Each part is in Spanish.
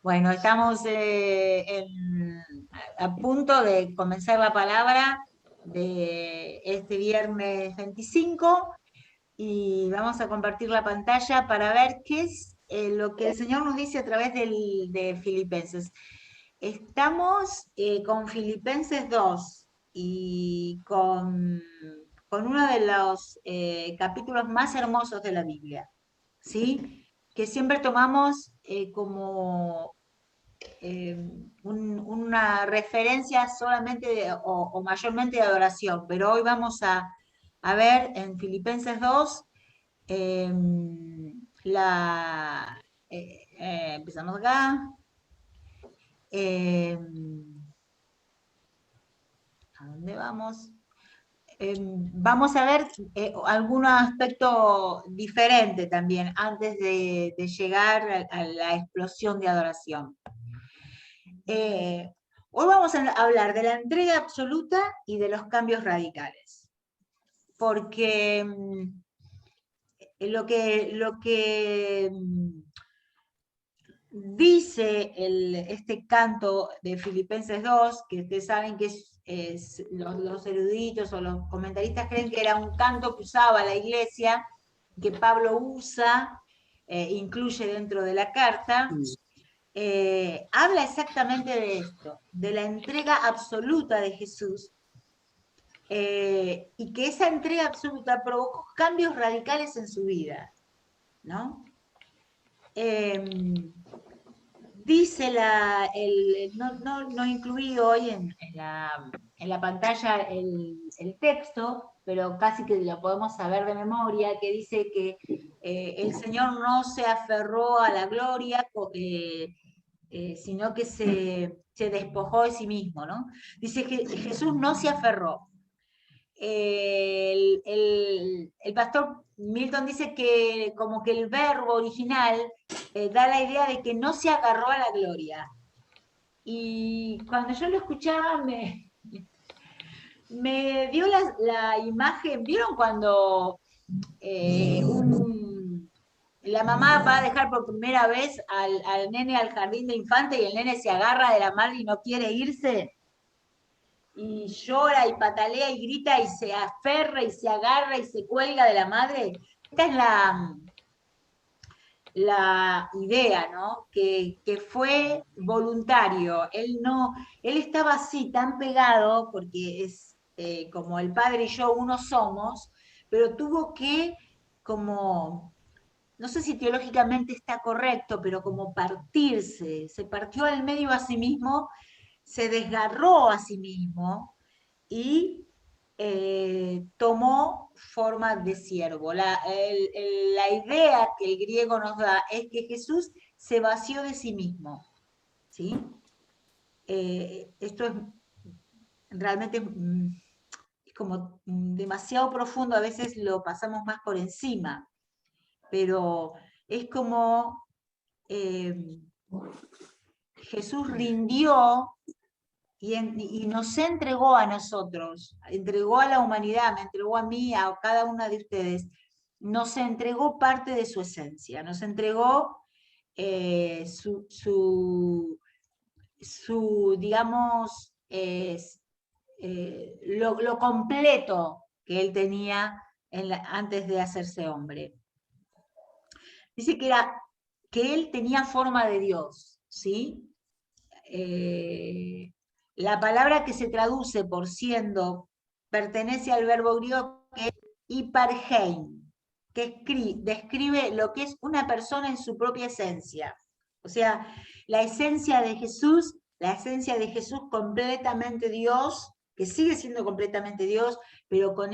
Bueno, estamos a punto de comenzar la palabra de este viernes 25 y vamos a compartir la pantalla para ver qué es lo que el Señor nos dice a través de Filipenses. Estamos con Filipenses 2 y con uno de los capítulos más hermosos de la Biblia, ¿sí? Que siempre tomamos como una referencia solamente o mayormente de adoración, pero hoy vamos a ver en Filipenses 2 eh, la, empezamos acá. eh, ¿A dónde vamos? Vamos a ver algún aspecto diferente también antes de llegar a la explosión de adoración. Hoy vamos a hablar de la entrega absoluta y de los cambios radicales, porque lo que dice este canto de Filipenses 2, que ustedes saben que los eruditos o los comentaristas creen que era un canto que usaba la iglesia, que Pablo usa, incluye dentro de la carta. Habla exactamente de esto, de la entrega absoluta de Jesús, y que esa entrega absoluta provocó cambios radicales en su vida, ¿no? Dice no incluí hoy en la pantalla el texto, pero casi que lo podemos saber de memoria, que dice que el Señor no se aferró a la gloria, sino que se despojó de sí mismo, ¿no? Dice que Jesús no se aferró. El pastor Milton dice que como que el verbo original da la idea de que no se agarró a la gloria. Y cuando yo lo escuchaba me dio la imagen, ¿vieron cuando la mamá va a dejar por primera vez al nene al jardín de infante y el nene se agarra de la madre y no quiere irse? Y llora y patalea y grita y se aferra y se agarra y se cuelga de la madre. Esta es la idea, ¿no? Que fue voluntario. Él estaba así, tan pegado, porque es como el padre y yo uno somos, pero tuvo que, como, no sé si teológicamente está correcto, pero como partirse, se partió al medio a sí mismo, se desgarró a sí mismo y tomó forma de siervo. La idea que el griego nos da es que Jesús se vació de sí mismo, ¿sí? Esto es realmente es como demasiado profundo, a veces lo pasamos más por encima, pero es como Jesús rindió y nos entregó a nosotros, entregó a la humanidad, me entregó a mí, a cada una de ustedes, nos entregó parte de su esencia, nos entregó digamos, lo completo que él tenía antes de hacerse hombre. Dice que él tenía forma de Dios, ¿sí? La palabra que se traduce por siendo pertenece al verbo griego que es hipargein, que describe lo que es una persona en su propia esencia. O sea, la esencia de Jesús completamente Dios, que sigue siendo completamente Dios, pero con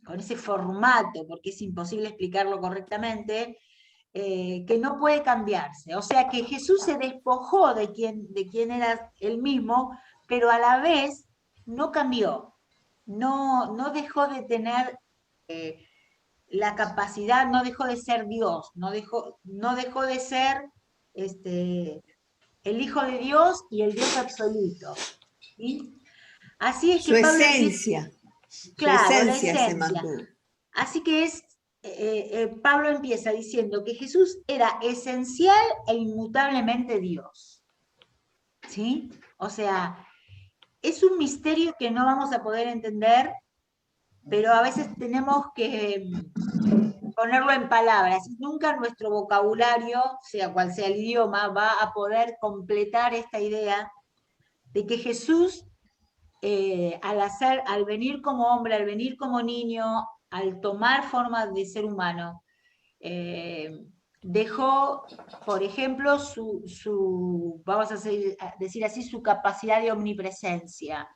con ese formato, porque es imposible explicarlo correctamente, que no puede cambiarse. O sea que Jesús se despojó de quien era él mismo, pero a la vez no cambió, no dejó de tener la capacidad, no dejó de ser Dios, no dejó de ser el Hijo de Dios y el Dios absoluto. ¿Sí? Así es que Su Pablo empieza, esencia, su claro, la esencia se esencia. mantuvo. Así que es Pablo empieza diciendo que Jesús era esencial e inmutablemente Dios. ¿Sí? O sea, es un misterio que no vamos a poder entender, pero a veces tenemos que ponerlo en palabras. Nunca nuestro vocabulario, sea cual sea el idioma, va a poder completar esta idea de que Jesús, al venir como hombre, al venir como niño, al tomar forma de ser humano, eh, dejó, por ejemplo, vamos a decir así, su capacidad de omnipresencia.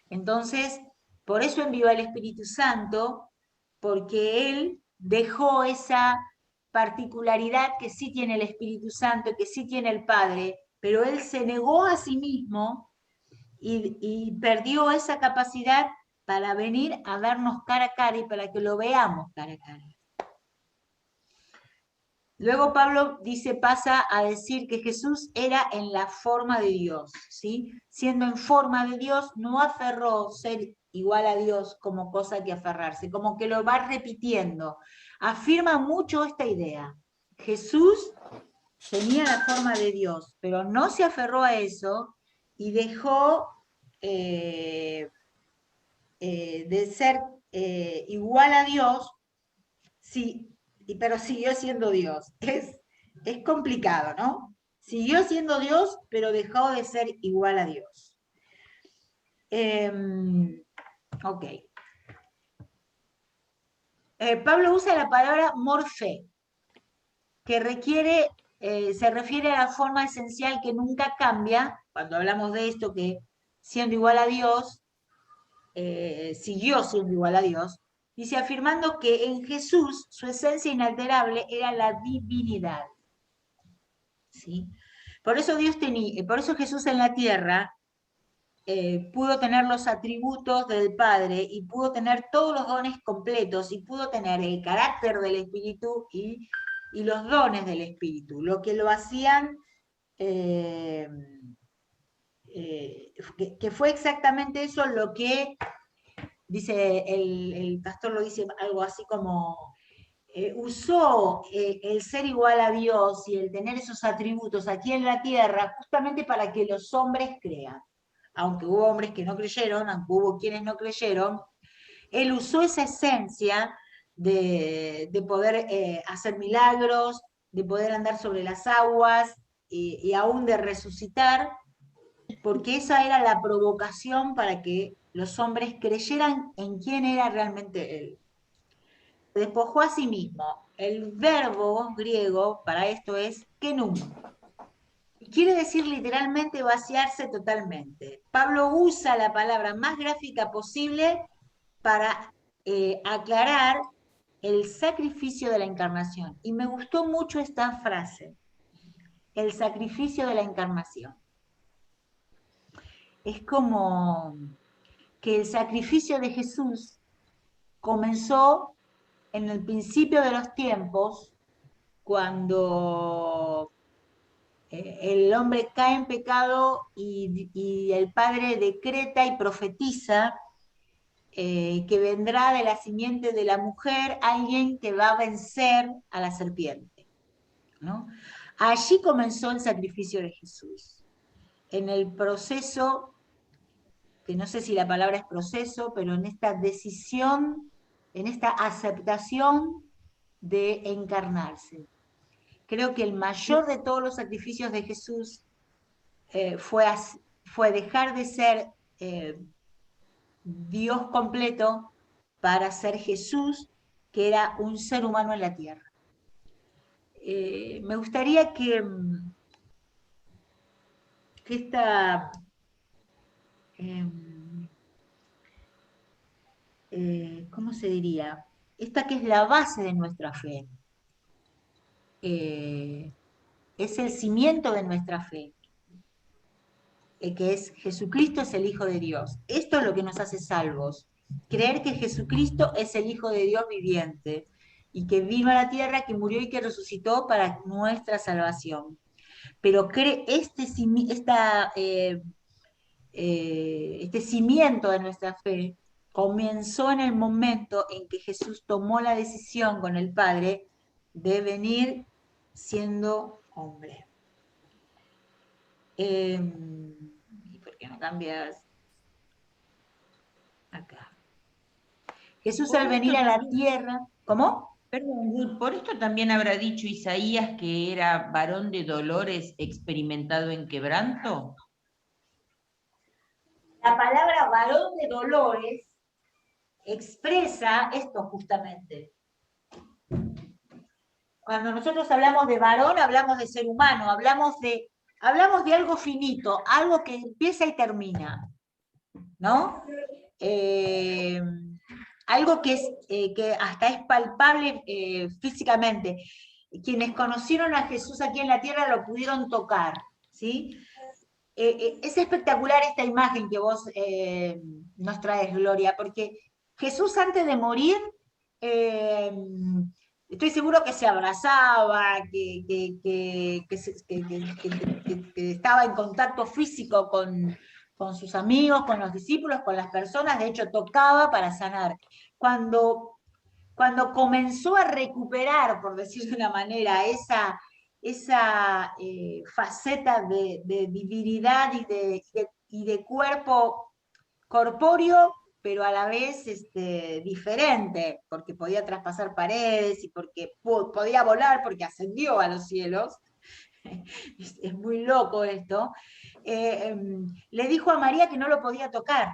Entonces, por eso envió al Espíritu Santo, porque Él dejó esa particularidad que sí tiene el Espíritu Santo, que sí tiene el Padre, pero Él se negó a sí mismo y perdió esa capacidad para venir a vernos cara a cara y para que lo veamos cara a cara. Luego Pablo pasa a decir que Jesús era en la forma de Dios, ¿sí? Siendo en forma de Dios, no aferró ser igual a Dios como cosa que aferrarse, como que lo va repitiendo. Afirma mucho esta idea. Jesús tenía la forma de Dios, pero no se aferró a eso y dejó de ser igual a Dios, sí, pero siguió siendo Dios. Es complicado, ¿no? Siguió siendo Dios, pero dejó de ser igual a Dios. Ok. Pablo usa la palabra morfe, que se refiere a la forma esencial que nunca cambia, cuando hablamos de esto, que siendo igual a Dios, siguió siendo igual a Dios, dice afirmando que en Jesús su esencia inalterable era la divinidad. ¿Sí? Por eso Jesús en la tierra pudo tener los atributos del Padre y pudo tener todos los dones completos y pudo tener el carácter del Espíritu y los dones del Espíritu, lo que lo hacían, eh, que fue exactamente eso lo que dice, el pastor lo dice algo así como, usó el ser igual a Dios y el tener esos atributos aquí en la tierra justamente para que los hombres crean. Aunque hubo hombres que no creyeron, aunque hubo quienes no creyeron, él usó esa esencia de poder hacer milagros, de poder andar sobre las aguas y aún de resucitar, porque esa era la provocación para que los hombres creyeran en quién era realmente él. Se despojó a sí mismo. El verbo griego para esto es kenum. Quiere decir literalmente vaciarse totalmente. Pablo usa la palabra más gráfica posible para aclarar el sacrificio de la encarnación. Y me gustó mucho esta frase, el sacrificio de la encarnación. Es como que el sacrificio de Jesús comenzó en el principio de los tiempos, cuando el hombre cae en pecado y el Padre decreta y profetiza que vendrá de la simiente de la mujer alguien que va a vencer a la serpiente, ¿no? Allí comenzó el sacrificio de Jesús, en el proceso, que no sé si la palabra es proceso, pero en esta decisión, en esta aceptación de encarnarse. Creo que el mayor de todos los sacrificios de Jesús fue dejar de ser Dios completo para ser Jesús, que era un ser humano en la tierra. Me gustaría que esta, ¿cómo se diría? Esta que es la base de nuestra fe, es el cimiento de nuestra fe, que es Jesucristo es el Hijo de Dios. Esto es lo que nos hace salvos. Creer que Jesucristo es el Hijo de Dios viviente y que vino a la tierra, que murió y que resucitó para nuestra salvación. Pero este cimiento de nuestra fe comenzó en el momento en que Jesús tomó la decisión con el Padre de venir siendo hombre. ¿Y por qué no cambias acá? Jesús Por al esto venir a la también, tierra, ¿cómo? perdón, Ruth, por esto también habrá dicho Isaías que era varón de dolores, experimentado en quebranto. La palabra varón de dolores expresa esto justamente. Cuando nosotros hablamos de varón, hablamos de ser humano, hablamos de algo finito, algo que empieza y termina, ¿no? Eh, algo que hasta es palpable físicamente. Quienes conocieron a Jesús aquí en la tierra lo pudieron tocar, ¿sí? Es espectacular esta imagen que vos nos traes, Gloria, porque Jesús antes de morir, eh, estoy seguro que se abrazaba, que estaba en contacto físico con sus amigos, con los discípulos, con las personas, de hecho tocaba para sanar. Cuando, cuando comenzó a recuperar, por decir de una manera, esa faceta de divinidad y de cuerpo corpóreo, pero a la vez diferente, porque podía traspasar paredes y porque podía volar, porque ascendió a los cielos. Es muy loco esto. Le dijo a María que no lo podía tocar.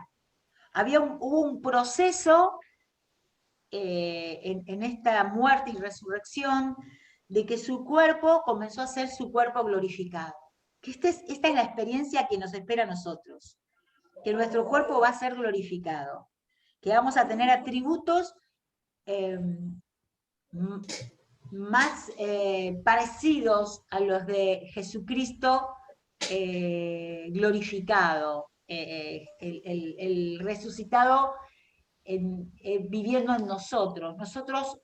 Hubo un proceso en esta muerte y resurrección de que su cuerpo comenzó a ser su cuerpo glorificado. Que esta es la experiencia que nos espera a nosotros, que nuestro cuerpo va a ser glorificado, que vamos a tener atributos eh, más parecidos a los de Jesucristo glorificado, el resucitado viviendo en nosotros. Nosotros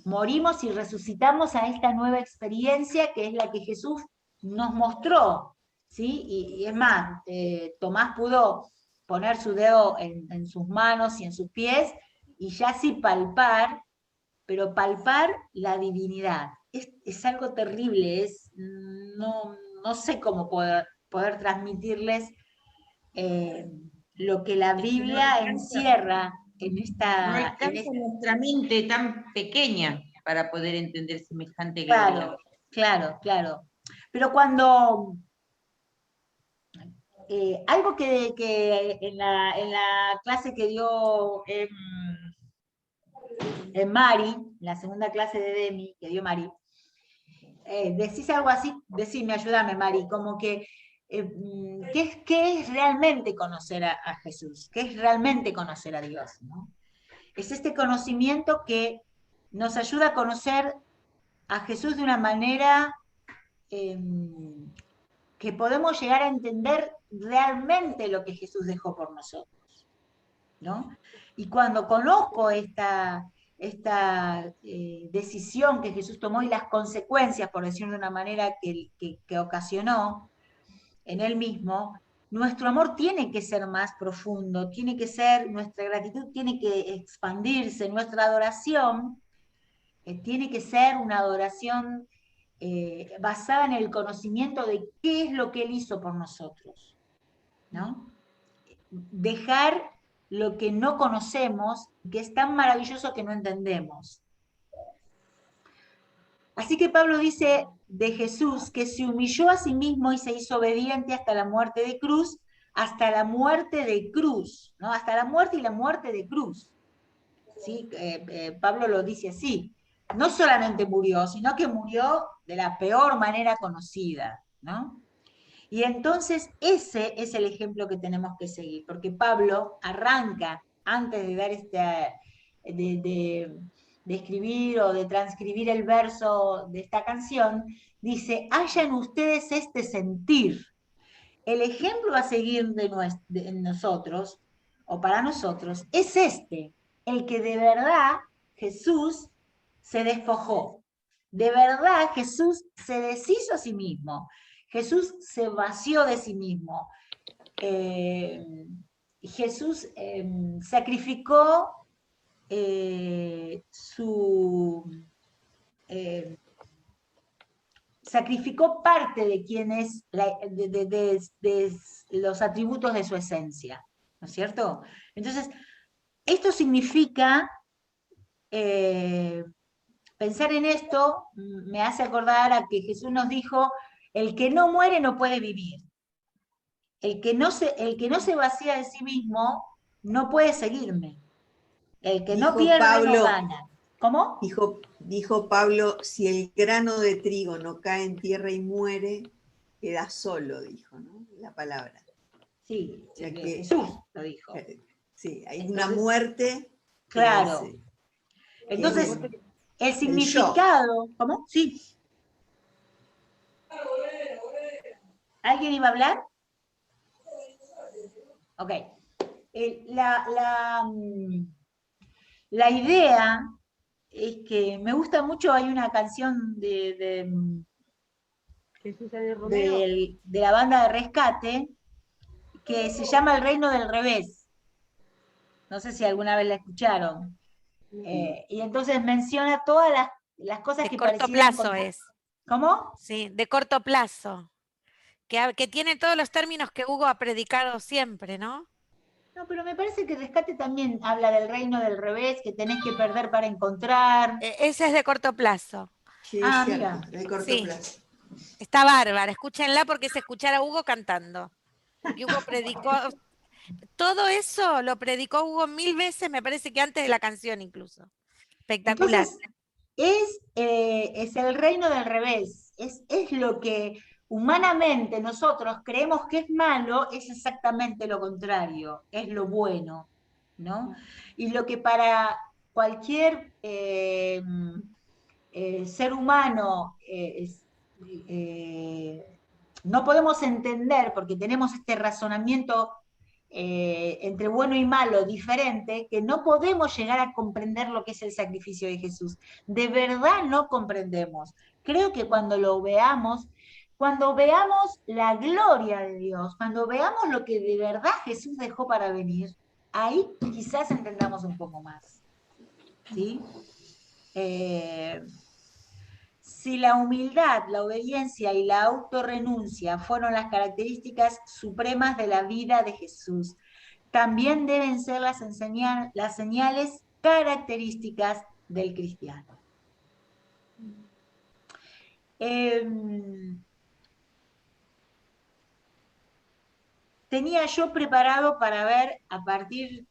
morimos y resucitamos a esta nueva experiencia que es la que Jesús nos mostró, ¿sí? Y es más, Tomás pudo poner su dedo en sus manos y en sus pies y ya sí palpar, pero palpar la divinidad. Es algo terrible, no sé cómo poder transmitirles eh, lo que la Es que Biblia encierra no en alcanza esta. nuestra mente tan pequeña para poder entender semejante gloria. Claro, claro, claro. Pero cuando algo que en la clase que dio en Mari, la segunda clase de Demi que dio Mari, decís algo así, decime, ayúdame, Mari, como que ¿qué es realmente conocer a Jesús? ¿Qué es realmente conocer a Dios? ¿No? Es este conocimiento que nos ayuda a conocer a Jesús de una manera eh, que podemos llegar a entender realmente lo que Jesús dejó por nosotros, ¿no? Y cuando conozco esta decisión que Jesús tomó y las consecuencias, por decirlo de una manera, que ocasionó en él mismo, nuestro amor tiene que ser más profundo, tiene que ser, nuestra gratitud tiene que expandirse, nuestra adoración tiene que ser una adoración basada en el conocimiento de qué es lo que Él hizo por nosotros, ¿no? Dejar lo que no conocemos, que es tan maravilloso que no entendemos. Así que Pablo dice de Jesús que se humilló a sí mismo y se hizo obediente hasta la muerte de cruz, hasta la muerte de cruz, ¿no? Hasta la muerte y la muerte de cruz. ¿Sí? Pablo lo dice así. No solamente murió, sino que murió de la peor manera conocida, ¿no? Y entonces ese es el ejemplo que tenemos que seguir, porque Pablo arranca, antes de dar de escribir o de transcribir el verso de esta canción, dice, hayan ustedes este sentir. El ejemplo a seguir de nosotros, o para nosotros, es el que de verdad Jesús se despojó. De verdad Jesús se deshizo a sí mismo. Jesús se vació de sí mismo. Eh, Jesús sacrificó sacrificó parte de quien es de los atributos de su esencia, ¿no es cierto? Entonces, esto significa, pensar en esto me hace acordar a que Jesús nos dijo, el que no muere no puede vivir. El que no se vacía de sí mismo no puede seguirme. El que no Dijo pierde no Pablo, gana. ¿Cómo? dijo Pablo, si el grano de trigo no cae en tierra y muere, queda solo, dijo, ¿no? La palabra. Sí, O sea que, Jesús lo dijo. Sí, hay Entonces, una muerte. Claro. Entonces, el significado, ¿cómo? Sí. ¿Alguien iba a hablar? Ok. La idea es que me gusta mucho, hay una canción de la banda de Rescate que se llama El Reino del Revés. No sé si alguna vez la escucharon. Y entonces menciona todas las cosas que corto parecieran... plazo es. ¿Cómo? Sí, de corto plazo. Que tiene todos los términos que Hugo ha predicado siempre, ¿no? No, pero me parece que Rescate también habla del reino del revés, que tenés que perder para encontrar. Ese es de corto plazo. Sí, es cierto, mira. de corto plazo. Está bárbara, escúchenla porque es escuchar a Hugo cantando. Porque Hugo predicó, todo eso lo predicó Hugo 1000 veces, me parece que antes de la canción incluso. Espectacular. Entonces, es el reino del revés, es lo que humanamente nosotros creemos que es malo, es exactamente lo contrario, es lo bueno, ¿no? Y lo que para cualquier ser humano no podemos entender, porque tenemos este razonamiento entre bueno y malo diferente, que no podemos llegar a comprender lo que es el sacrificio de Jesús. De verdad no comprendemos. Creo que cuando veamos la gloria de Dios, cuando veamos lo que de verdad Jesús dejó para venir, ahí quizás entendamos un poco más. ¿Sí? Si la humildad, la obediencia y la autorrenuncia fueron las características supremas de la vida de Jesús, también deben ser las señales características del cristiano. Tenía yo preparado para ver, a partir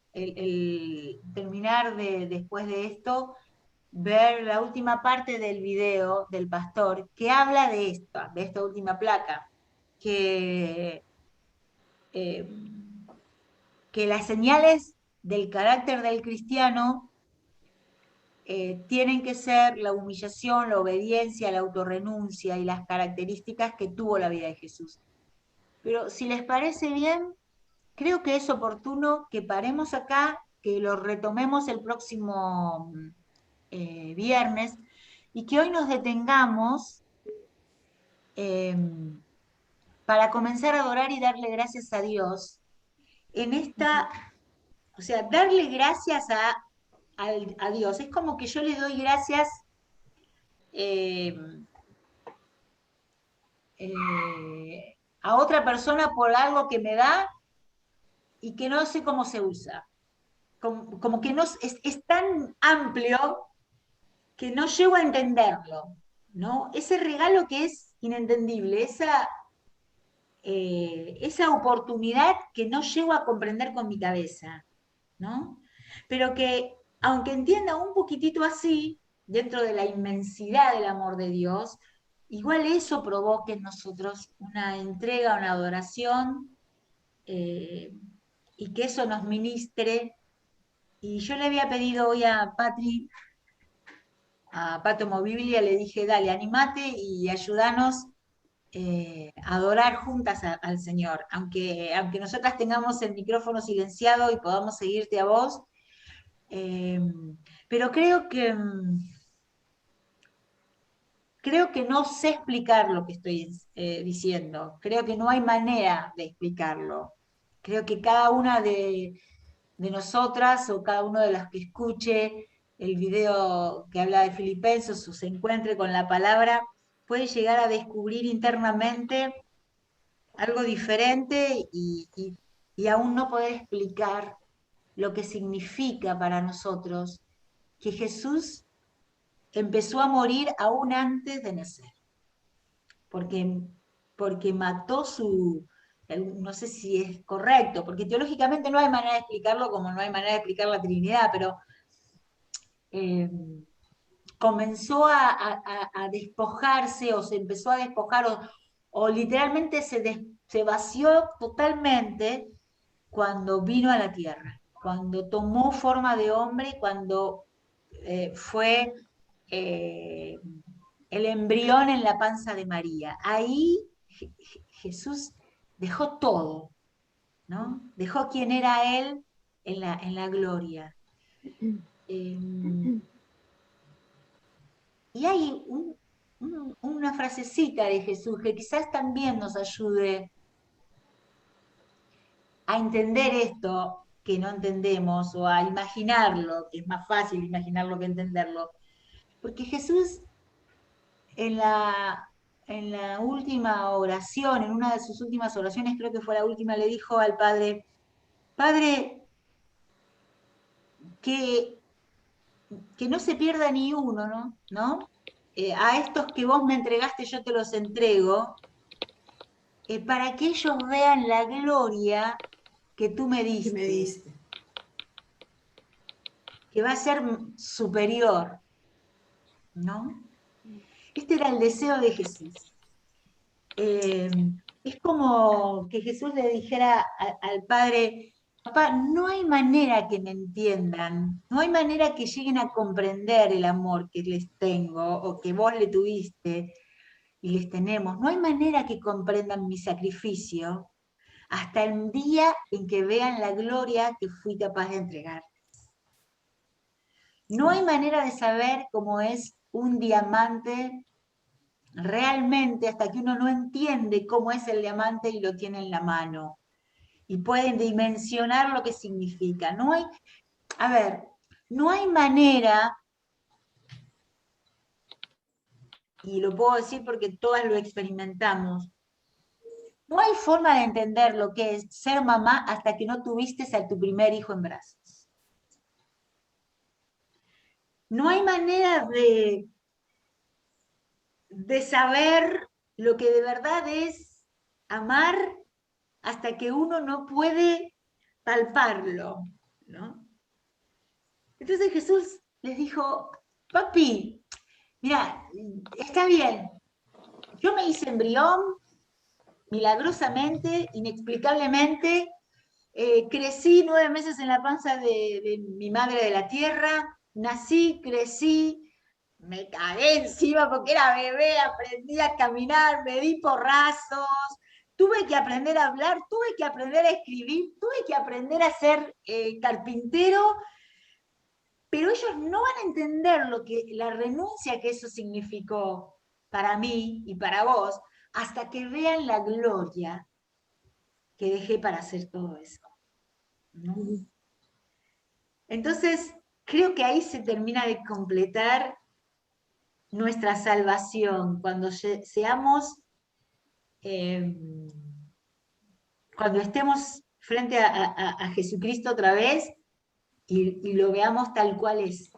terminar después de esto, ver la última parte del video del pastor que habla de esta última placa, que las señales del carácter del cristiano tienen que ser la humillación, la obediencia, la autorrenuncia y las características que tuvo la vida de Jesús. Pero si les parece bien, creo que es oportuno que paremos acá, que lo retomemos el próximo viernes, y que hoy nos detengamos para comenzar a adorar y darle gracias a Dios en esta, o sea, darle gracias a Dios. Es como que yo le doy gracias a otra persona por algo que me da y que no sé cómo se usa. Como que no, es tan amplio que no llego a entenderlo, ¿no? Ese regalo que es inentendible, esa oportunidad que no llego a comprender con mi cabeza, ¿no? Pero que, aunque entienda un poquitito así, dentro de la inmensidad del amor de Dios, igual eso provoque en nosotros una entrega, una adoración, y que eso nos ministre. Y yo le había pedido hoy a Pato Moviblia, le dije, dale, animate y ayúdanos a adorar juntas al Señor. Aunque nosotras tengamos el micrófono silenciado y podamos seguirte a vos, pero creo que no sé explicar lo que estoy diciendo. Creo que no hay manera de explicarlo. Creo que cada una de nosotras o cada uno de los que escuche el video que habla de Filipenses o se encuentre con la palabra, puede llegar a descubrir internamente algo diferente y aún no poder explicar lo que significa para nosotros que Jesús empezó a morir aún antes de nacer, porque, porque mató no sé si es correcto, porque teológicamente no hay manera de explicarlo como no hay manera de explicar la Trinidad, pero eh, comenzó a despojarse o se empezó a despojar o literalmente se vació totalmente cuando vino a la tierra, cuando tomó forma de hombre, cuando fue eh, el embrión en la panza de María. Ahí Jesús dejó todo, ¿no? Dejó quién era Él en la gloria. Y hay una frasecita de Jesús que quizás también nos ayude a entender esto que no entendemos o a imaginarlo, que es más fácil imaginarlo que entenderlo. Porque Jesús en la última oración, en una de sus últimas oraciones, creo que fue la última, le dijo al Padre, Padre, que, que no se pierda ni uno, ¿no? ¿No? A estos que vos me entregaste yo te los entrego, para que ellos vean la gloria que tú me que diste, me diste. que va a ser superior, ¿no? Este era el deseo de Jesús. Es como que Jesús le dijera al Padre, papá, no hay manera que me entiendan, no hay manera que lleguen a comprender el amor que les tengo o que vos le tuviste y les tenemos, no hay manera que comprendan mi sacrificio hasta el día en que vean la gloria que fui capaz de entregar. No hay manera de saber cómo es un diamante realmente hasta que uno no entiende cómo es el diamante y lo tiene en la mano. Y pueden dimensionar lo que significa. No hay, a ver, no hay manera, y lo puedo decir porque todas lo experimentamos, no hay forma de entender lo que es ser mamá hasta que no tuviste a tu primer hijo en brazos. No hay manera de saber lo que de verdad es amar hasta que uno no puede palparlo, ¿no? Entonces Jesús les dijo, papi, mira, está bien, yo me hice embrión milagrosamente, inexplicablemente, crecí 9 meses en la panza de mi madre de la tierra, nací, crecí, me cagué encima porque era bebé, aprendí a caminar, me di porrazos, tuve que aprender a hablar, tuve que aprender a escribir, tuve que aprender a ser carpintero, pero ellos no van a entender la renuncia que eso significó para mí y para vos, hasta que vean la gloria que dejé para hacer todo eso, ¿no? Entonces, creo que ahí se termina de completar nuestra salvación, cuando seamos, cuando estemos frente a Jesucristo otra vez y lo veamos tal cual es,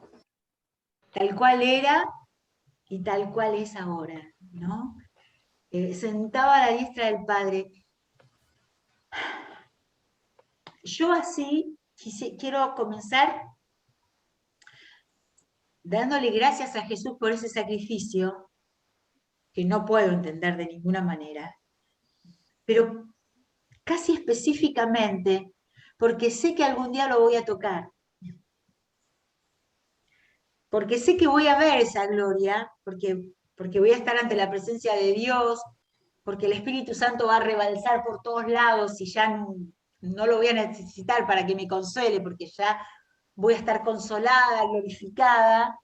tal cual era y tal cual es ahora, ¿no? Sentado a la diestra del Padre. Yo así quiero comenzar dándole gracias a Jesús por ese sacrificio, que no puedo entender de ninguna manera, pero casi específicamente porque sé que algún día lo voy a tocar, porque sé que voy a ver esa gloria, porque voy a estar ante la presencia de Dios, porque el Espíritu Santo va a rebalsar por todos lados y ya no lo voy a necesitar para que me consuele, porque ya voy a estar consolada, glorificada,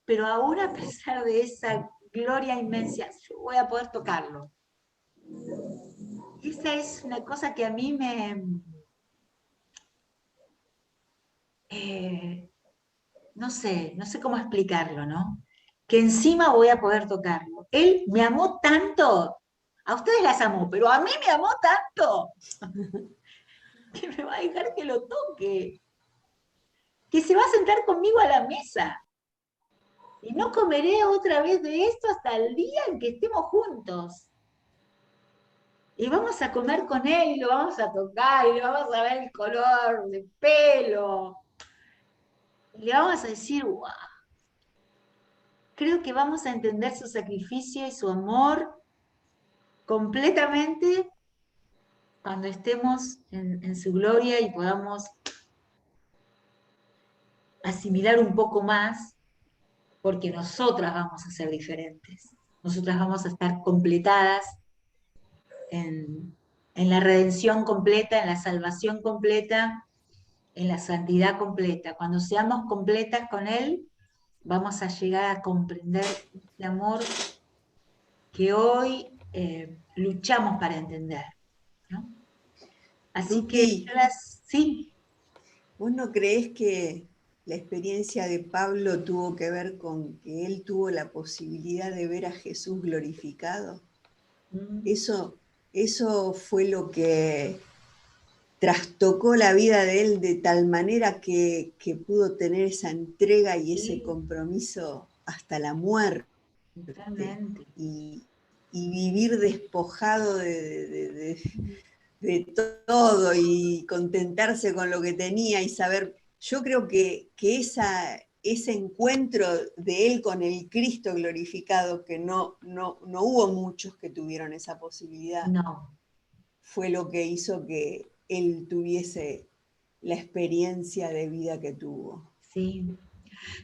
pero ahora a pesar de esa gloria inmensa, yo voy a poder tocarlo. Y esa es una cosa que a mí no sé cómo explicarlo, ¿no? Que encima voy a poder tocarlo. Él me amó tanto, a ustedes las amó, pero a mí me amó tanto, que me va a dejar que lo toque, que se va a sentar conmigo a la mesa. Y no comeré otra vez de esto hasta el día en que estemos juntos. Y vamos a comer con él, y lo vamos a tocar, y le vamos a ver el color de pelo. Y le vamos a decir, wow, creo que vamos a entender su sacrificio y su amor completamente cuando estemos en su gloria y podamos asimilar un poco más, porque nosotras vamos a ser diferentes. Nosotras vamos a estar completadas en la redención completa, en la salvación completa, en la santidad completa. Cuando seamos completas con Él, vamos a llegar a comprender este amor que hoy luchamos para entender, ¿no? Así que Luqui, sí, ¿vos no creés que la experiencia de Pablo tuvo que ver con que él tuvo la posibilidad de ver a Jesús glorificado? Eso fue lo que trastocó la vida de él de tal manera que pudo tener esa entrega y ese sí, compromiso hasta la muerte totalmente. y vivir despojado de todo y contentarse con lo que tenía y saber, yo creo que ese encuentro de él con el Cristo glorificado, que no hubo muchos que tuvieron esa posibilidad, No, fue lo que hizo que él tuviese la experiencia de vida que tuvo. sí.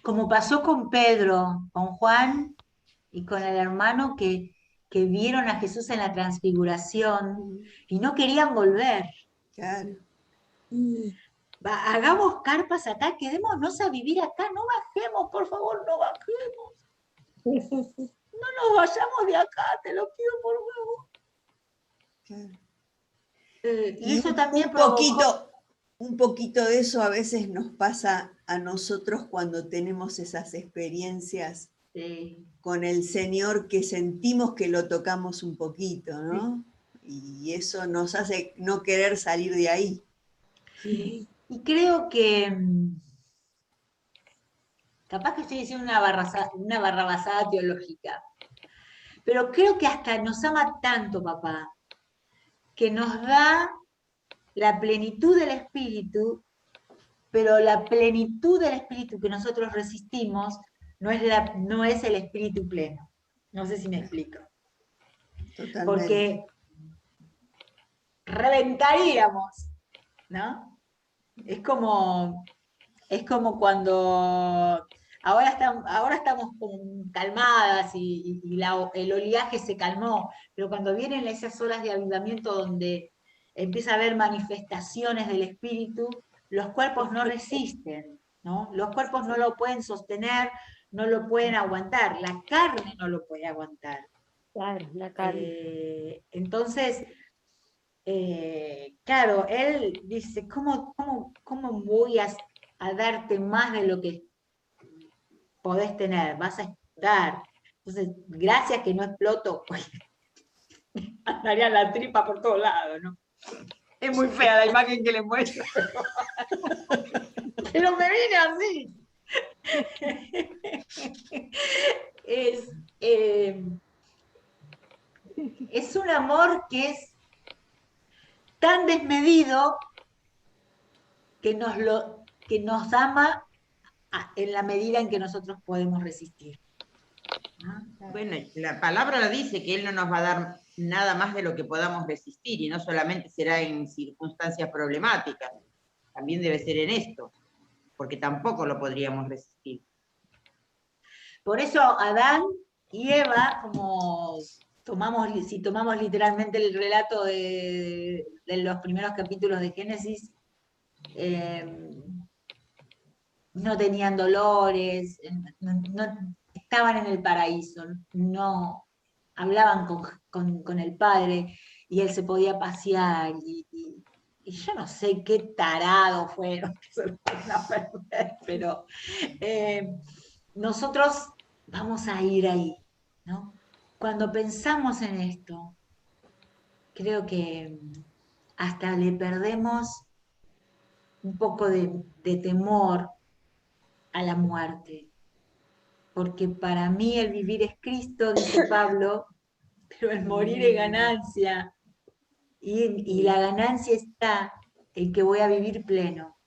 Como pasó con Pedro, con Juan y con el hermano que vieron a Jesús en la transfiguración y no querían volver. Claro. Hagamos carpas acá, quedémonos a vivir acá, no bajemos, por favor, no bajemos. No nos vayamos de acá, te lo pido por favor. Claro. Y Y eso también provocó. un poquito de eso a veces nos pasa a nosotros cuando tenemos esas experiencias Sí, con el Señor que sentimos que lo tocamos un poquito, sí. ¿no? Y eso nos hace no querer salir de ahí. Y creo que, capaz que estoy diciendo una barrabasada teológica, pero creo que hasta nos ama tanto, papá, que nos da la plenitud del Espíritu, pero la plenitud del Espíritu que nosotros resistimos no es el Espíritu pleno. No sé si me explico. Totalmente. Porque reventaríamos, ¿no? Es como cuando ahora estamos como calmadas y el oleaje se calmó, pero cuando vienen esas horas de avivamiento donde empieza a haber manifestaciones del Espíritu, los cuerpos no resisten, ¿no? Los cuerpos no lo pueden sostener, no lo pueden aguantar, la carne no lo puede aguantar. Claro, la carne. Entonces, claro, él dice, cómo voy a darte más de lo que podés tener? Vas a explotar. Entonces, gracias que no exploto, andaría la tripa por todos lados, ¿no? Es muy fea la imagen que le muestro, pero me viene así. Es, es un amor que es tan desmedido que nos ama en la medida en que nosotros podemos resistir. Bueno, la palabra lo dice, que Él no nos va a dar nada más de lo que podamos resistir, y no solamente será en circunstancias problemáticas, también debe ser en esto, porque tampoco lo podríamos resistir. Por eso Adán y Eva, si tomamos literalmente el relato de los primeros capítulos de Génesis, no tenían dolores, no estaban en el paraíso, no hablaban con el Padre y él se podía pasear y yo no sé qué tarado fueron, que se lo fueron a perder, pero nosotros vamos a ir ahí, ¿no? Cuando pensamos en esto, creo que hasta le perdemos un poco de temor a la muerte, porque para mí el vivir es Cristo, dice Pablo, pero el morir es ganancia, y la ganancia está en que voy a vivir pleno,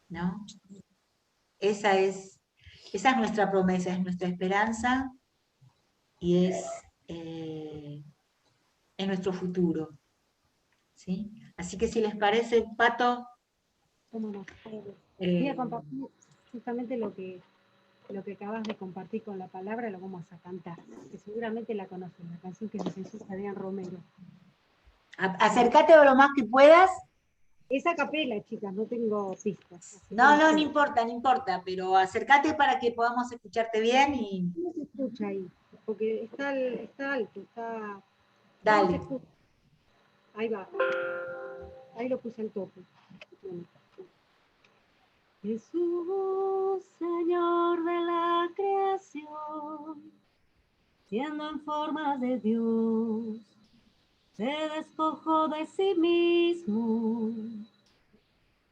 ¿no? Esa es nuestra promesa, es nuestra esperanza y es nuestro futuro, ¿sí? Así que si les parece, Pato, ¿Cómo no? Voy a eh, compartir justamente lo que acabas de compartir con la palabra, lo vamos a cantar, que seguramente la conocen, la canción que nos hizo Adrián Romero. acércate lo más que puedas. Es a capela, chicas, no tengo pistas. No, no, no importa, no importa, pero acércate para que podamos escucharte bien y ¿Cómo se escucha ahí? Porque está alto, está... ¿Cómo se dale. escucha? Ahí va. Ahí lo puse al tope. Bueno. Jesús, Señor de la creación, siendo en forma de Dios, se despojó de sí mismo,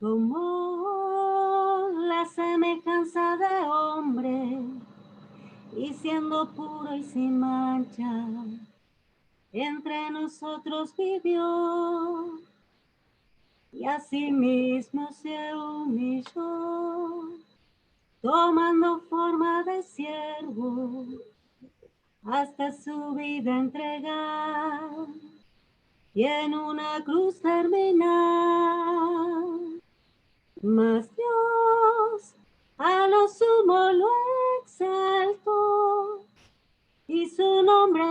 tomó la semejanza de hombre, y siendo puro y sin mancha, entre nosotros vivió, y asimismo se humilló, tomando forma de siervo, hasta su vida entregar, y en una cruz terminar. Mas Dios a lo sumo lo exaltó, y su nombre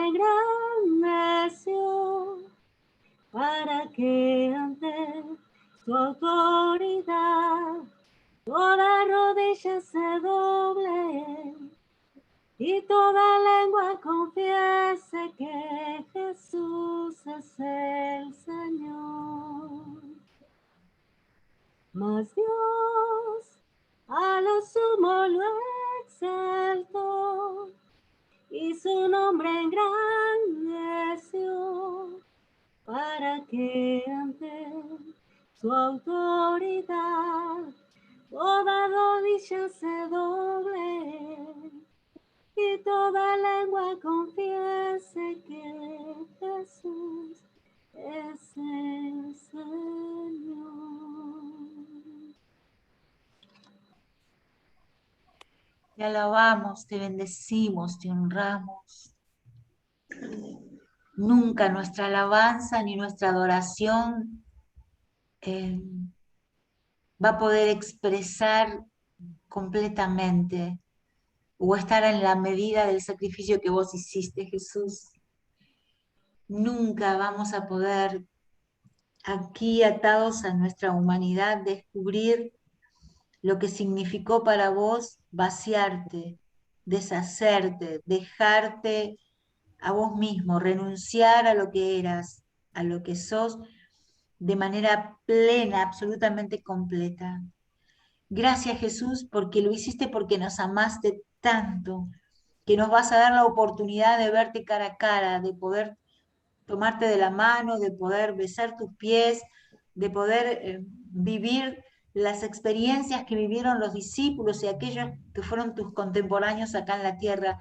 engrandeció, para que ante su autoridad toda rodilla se doble, y toda lengua confiese que Jesús es el Señor. Mas Dios a lo sumo lo exaltó, y su nombre engrandeció, para que ante su autoridad toda rodilla se doble, y toda lengua confiese que Jesús es el Señor. Te alabamos, te bendecimos, te honramos. Nunca nuestra alabanza ni nuestra adoración va a poder expresar completamente o estar en la medida del sacrificio que vos hiciste, Jesús. Nunca vamos a poder, aquí atados a nuestra humanidad, descubrir lo que significó para vos vaciarte, deshacerte, dejarte a vos mismo, renunciar a lo que eras, a lo que sos, de manera plena, absolutamente completa. Gracias, Jesús, porque lo hiciste, porque nos amaste tanto, que nos vas a dar la oportunidad de verte cara a cara, de poder tomarte de la mano, de poder besar tus pies, de poder vivir las experiencias que vivieron los discípulos y aquellos que fueron tus contemporáneos acá en la tierra.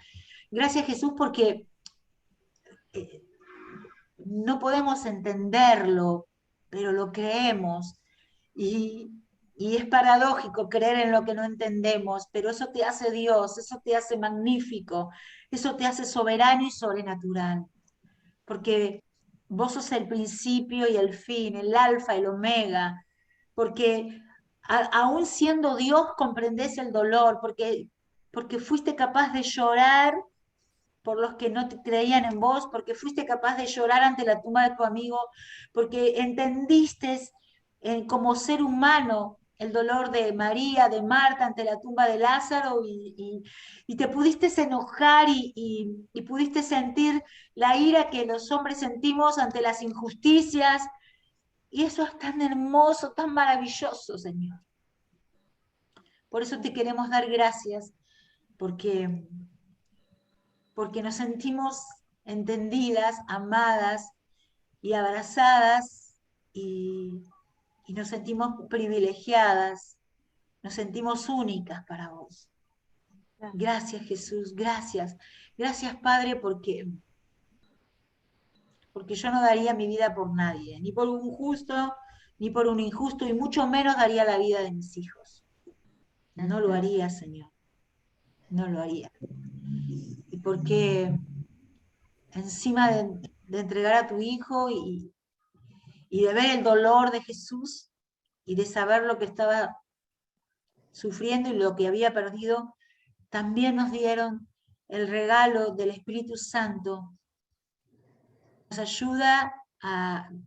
Gracias, Jesús, porque no podemos entenderlo, pero lo creemos. Y es paradójico creer en lo que no entendemos, pero eso te hace Dios, eso te hace magnífico, eso te hace soberano y sobrenatural, porque vos sos el principio y el fin, el alfa y el omega, porque aún siendo Dios comprendés el dolor, porque fuiste capaz de llorar por los que no te creían en vos, porque fuiste capaz de llorar ante la tumba de tu amigo, porque entendiste como ser humano el dolor de María, de Marta ante la tumba de Lázaro y te pudiste enojar y pudiste sentir la ira que los hombres sentimos ante las injusticias Y eso es tan hermoso, tan maravilloso, Señor. Por eso te queremos dar gracias, porque nos sentimos entendidas, amadas y abrazadas, y nos sentimos privilegiadas, nos sentimos únicas para vos. Gracias, Jesús, gracias. Gracias, Padre, porque yo no daría mi vida por nadie, ni por un justo, ni por un injusto, y mucho menos daría la vida de mis hijos. No lo haría, Señor. No lo haría. Y porque encima de entregar a tu hijo y de ver el dolor de Jesús y de saber lo que estaba sufriendo y lo que había perdido, también nos dieron el regalo del Espíritu Santo. Nos ayuda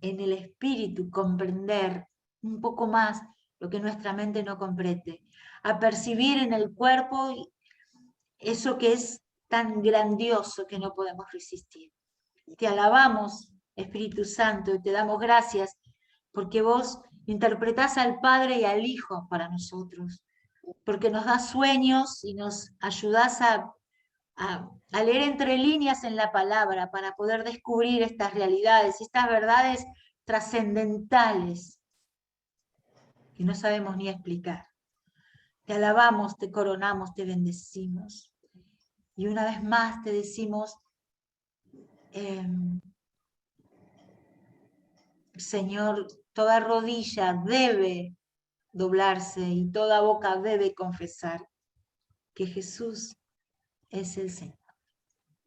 en el Espíritu comprender un poco más lo que nuestra mente no comprende, a percibir en el cuerpo eso que es tan grandioso que no podemos resistir. Te alabamos, Espíritu Santo, y te damos gracias porque vos interpretás al Padre y al Hijo para nosotros, porque nos das sueños y nos ayudás a leer entre líneas en la palabra para poder descubrir estas realidades, estas verdades trascendentales que no sabemos ni explicar. Te alabamos, te coronamos, te bendecimos. Y una vez más te decimos, Señor, toda rodilla debe doblarse y toda boca debe confesar que Jesús es el Señor.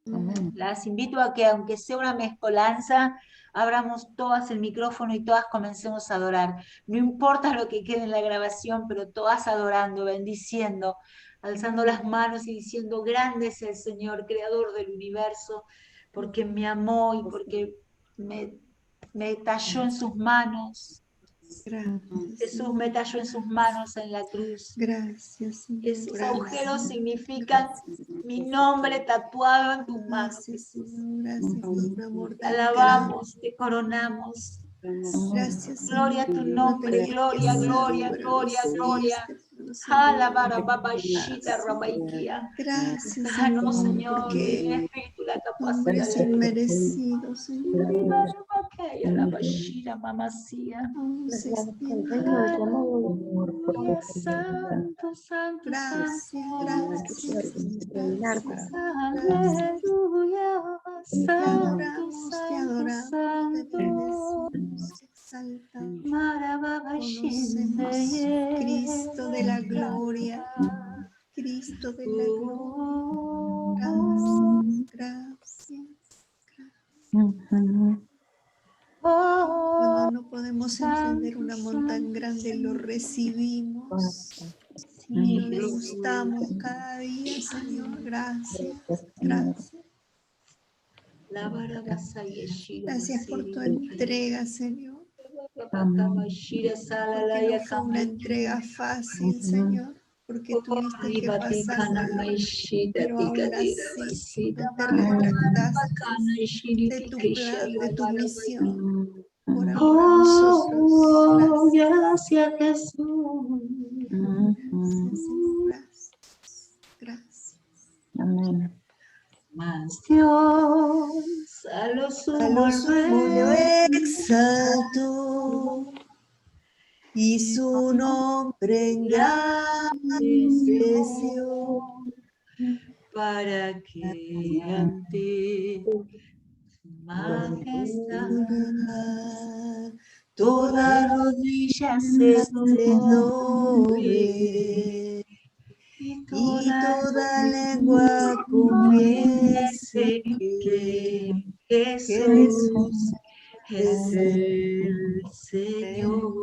Amén. Las invito a que, aunque sea una mezcolanza, abramos todas el micrófono y todas comencemos a adorar. No importa lo que quede en la grabación, pero todas adorando, bendiciendo, alzando las manos y diciendo, grande es el Señor, creador del universo, porque me amó y porque me talló en sus manos. Gracias. Jesús me talló en sus manos en la cruz. Gracias, Señor. Esos Gracias. agujeros significan mi nombre tatuado en tus manos. Gracias, Señor. Gracias por un amor Te tan alabamos, te coronamos. grande. Gracias, Señor. Gloria a tu nombre, gloria, gloria, gloria, gloria. Alabara, babashita, rabaikia. Gracias, Danos, Señor, Señor, porque el Espíritu, la nombre es capacidad de inmerecido, Señor. la bashira, mamacía. Oh, se extiende. Aleluya, santo, santo, Gracias, santo. gracias, gracias. Aleluya, Te santo, adoramos, te santo, adoramos, te santo. bendecimos, te exaltamos. Conocemos Conocemos Cristo de la gloria, Cristo de la gloria. Gracias, gracias. Cuando no podemos entender un amor tan grande, lo recibimos y lo degustamos cada día, Señor. Gracias, gracias. Gracias por tu entrega, Señor. Porque no fue una entrega fácil, Señor, porque tuviste que pasar dolor, pero aún así no te retractaste de tu plan, de tu misión, por amor a nosotros. Gracias, Jesús. Gracias, gracias. Amén. Más Dios, a lo sumo Lo exaltó y su nombre engrandeció para que ante su majestad toda rodilla se doble y toda lengua confiese que Jesús es el Señor.